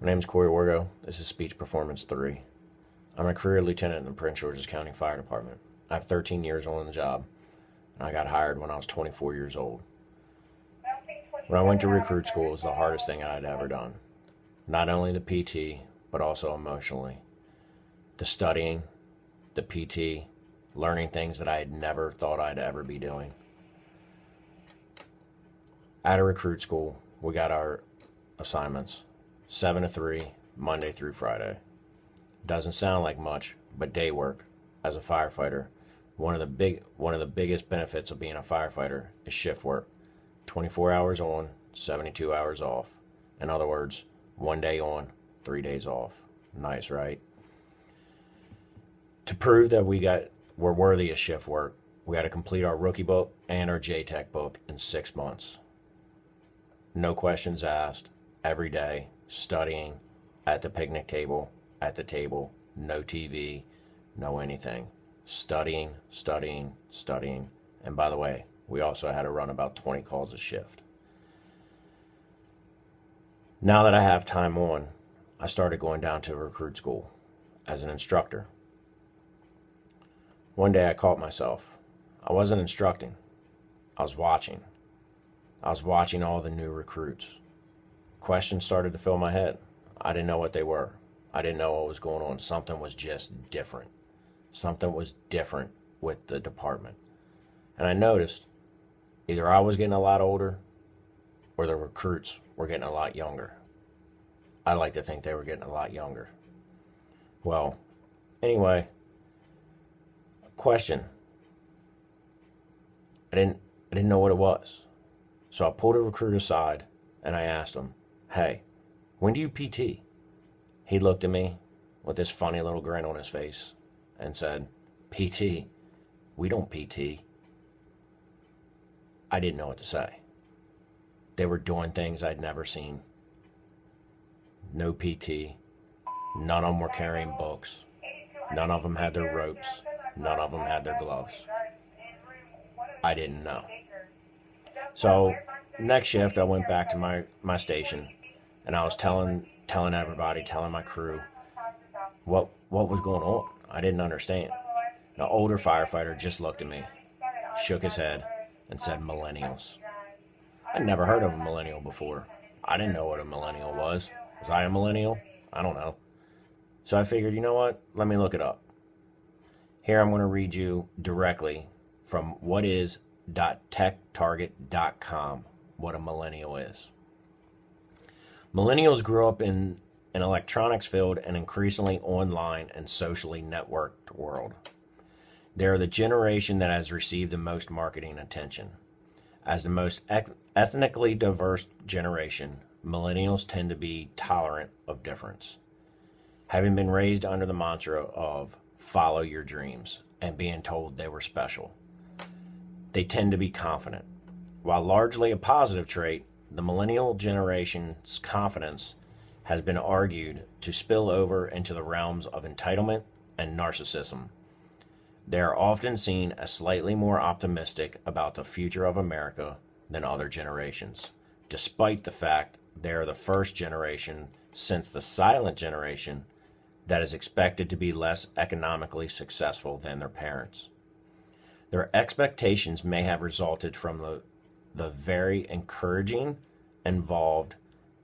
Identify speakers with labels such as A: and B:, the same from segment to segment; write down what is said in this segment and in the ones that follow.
A: My name is Corey Wargo. This is Speech Performance 3. I'm a career lieutenant in the Prince George's County Fire Department. I have 13 years on the job, and I got hired when I was 24 years old. When I went to recruit school, it was the hardest thing I'd ever done. Not only the PT, but also emotionally. The studying, the PT, learning things that I had never thought I'd ever be doing. At a recruit school, we got our assignments 7 to 3, Monday through Friday. Doesn't sound like much, but day work as a firefighter, one of the biggest benefits of being a firefighter is shift work. 24 hours on, 72 hours off. In other words, 1 day on, 3 days off. Nice, right? To prove that we're worthy of shift work, we had to complete our rookie book and our JTech book in 6 months. No questions asked, every day, studying, at the picnic table, at the table, no TV, no anything. Studying, studying, studying. And by the way, we also had to run about 20 calls a shift. Now that I have time on, I started going down to recruit school as an instructor. One day I caught myself. I wasn't instructing. I was watching. I was watching all the new recruits. Questions started to fill my head. I didn't know what they were. I didn't know what was going on. Something was just different. Something was different with the department. And I noticed either I was getting a lot older or the recruits were getting a lot younger. I like to think they were getting a lot younger. Well, anyway, question. I didn't know what it was. So I pulled a recruit aside and I asked him, "Hey, when do you PT?" He looked at me with this funny little grin on his face and said, "PT? We don't PT." I didn't know what to say. They were doing things I'd never seen. No PT. None of them were carrying books. None of them had their ropes. None of them had their gloves. I didn't know. So next shift, I went back to my station, and I was telling everybody, telling my crew what was going on. I didn't understand. An older firefighter just looked at me, shook his head, and said, "Millennials." I'd never heard of a millennial before. I didn't know what a millennial was. Was I a millennial? I don't know. So I figured, you know what? Let me look it up. Here I'm going to read you directly from whatis.techtarget.com what a millennial is. Millennials grew up in an electronics filled and increasingly online and socially networked world. They are the generation that has received the most marketing attention. As the most ethnically diverse generation, millennials tend to be tolerant of difference. Having been raised under the mantra of follow your dreams and being told they were special, they tend to be confident. While largely a positive trait, the millennial generation's confidence has been argued to spill over into the realms of entitlement and narcissism. They are often seen as slightly more optimistic about the future of America than other generations, despite the fact they are the first generation since the silent generation that is expected to be less economically successful than their parents. Their expectations may have resulted from the very encouraging, involved,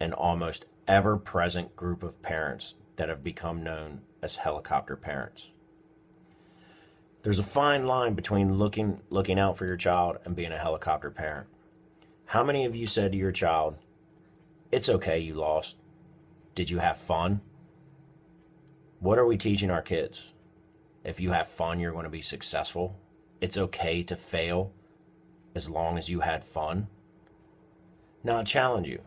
A: and almost ever-present group of parents that have become known as helicopter parents. There's a fine line between looking out for your child and being a helicopter parent. How many of you said to your child, "It's okay you lost. Did you have fun?" What are we teaching our kids? If you have fun, you're going to be successful. It's okay to fail as long as you had fun. Now I challenge you.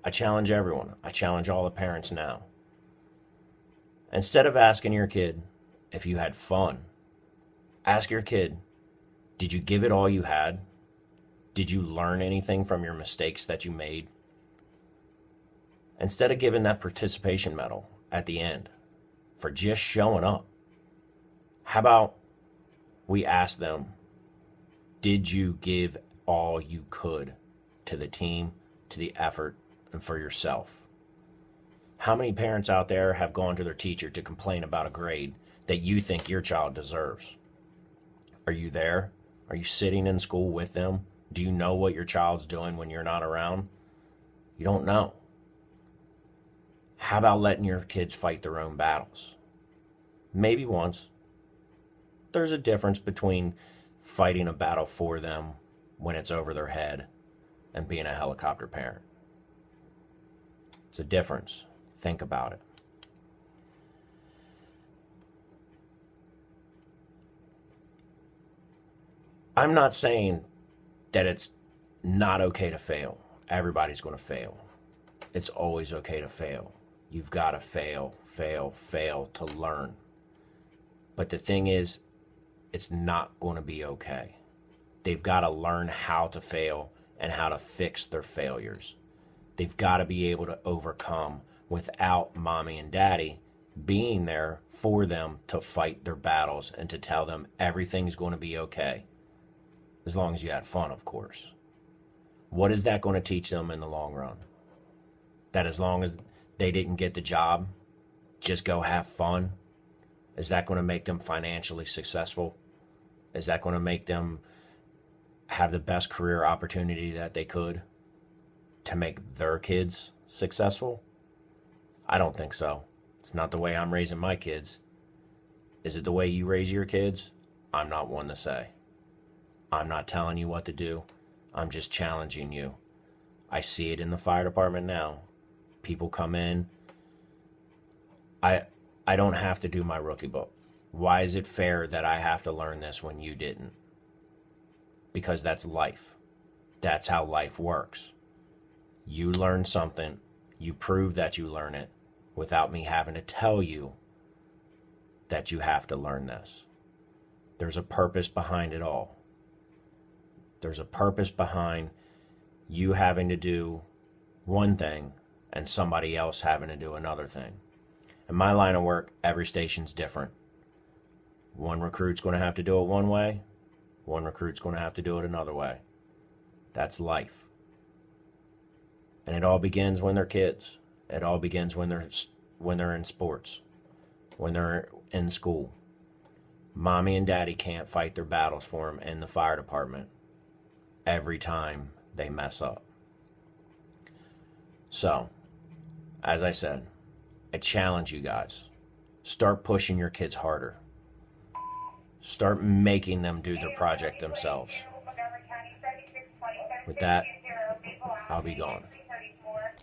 A: I challenge everyone. I challenge all the parents now. Instead of asking your kid if you had fun, ask your kid, did you give it all you had? Did you learn anything from your mistakes that you made? Instead of giving that participation medal at the end for just showing up, how about we ask them, did you give all you could to the team, to the effort, and for yourself? How many parents out there have gone to their teacher to complain about a grade that you think your child deserves? Are you there? Are you sitting in school with them? Do you know what your child's doing when you're not around? You don't know. How about letting your kids fight their own battles? Maybe once. There's a difference between fighting a battle for them when it's over their head and being a helicopter parent. It's a difference. Think about it. I'm not saying that it's not okay to fail. Everybody's going to fail. It's always okay to fail. You've got to fail, fail, fail to learn. But the thing is, it's not going to be okay. They've got to learn how to fail and how to fix their failures. They've got to be able to overcome without mommy and daddy being there for them to fight their battles and to tell them everything's going to be okay. As long as you had fun, of course. What is that going to teach them in the long run? That as long as they didn't get the job, just go have fun? Is that going to make them financially successful? Is that going to make them have the best career opportunity that they could to make their kids successful? I don't think so. It's not the way I'm raising my kids. Is it the way you raise your kids? I'm not one to say. I'm not telling you what to do. I'm just challenging you. I see it in the fire department now. People come in. I don't have to do my rookie book. Why is it fair that I have to learn this when you didn't? Because that's life. That's how life works. You learn something. You prove that you learn it without me having to tell you that you have to learn this. There's a purpose behind it all. There's a purpose behind you having to do one thing and somebody else having to do another thing. In my line of work, every station's different. One recruit's going to have to do it one way. One recruit's going to have to do it another way. That's life. And it all begins when they're kids. It all begins when they're in sports, when they're in school. Mommy and daddy can't fight their battles for them in the fire department every time they mess up. So, as I said, I challenge you guys. Start pushing your kids harder. Start making them do their project themselves. With that, I'll be gone.